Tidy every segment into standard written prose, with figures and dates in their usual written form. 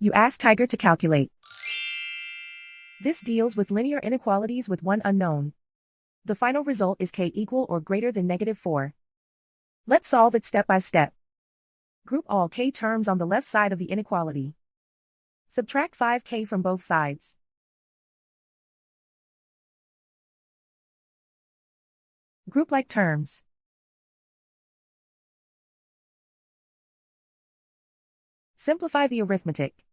You ask Tiger to calculate. This deals with linear inequalities with one unknown. The final result is k equal or greater than -4. Let's solve it step by step. Group all k terms on the left side of the inequality. Subtract 5k from both sides. Group like terms. Simplify the arithmetic.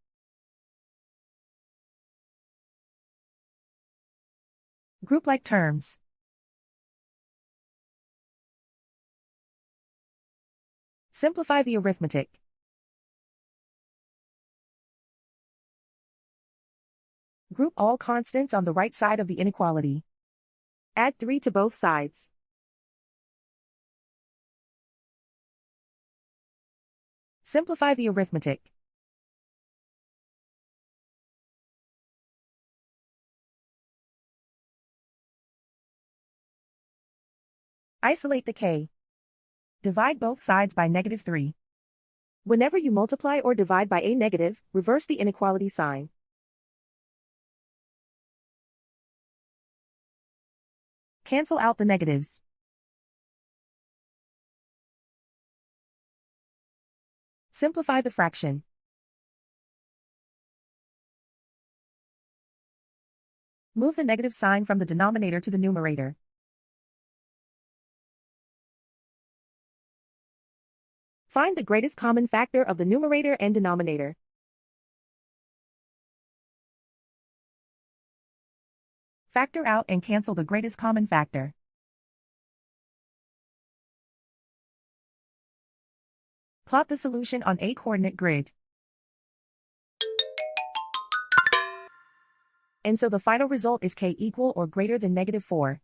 Group like terms. Simplify the arithmetic. Group all constants on the right side of the inequality. Add 3 to both sides. Simplify the arithmetic. Isolate the k. Divide both sides by -3. Whenever you multiply or divide by a negative, reverse the inequality sign. Cancel out the negatives. Simplify the fraction. Move the negative sign from the denominator to the numerator. Find the greatest common factor of the numerator and denominator. Factor out and cancel the greatest common factor. Plot the solution on a coordinate grid. And so the final result is k equal or greater than -4.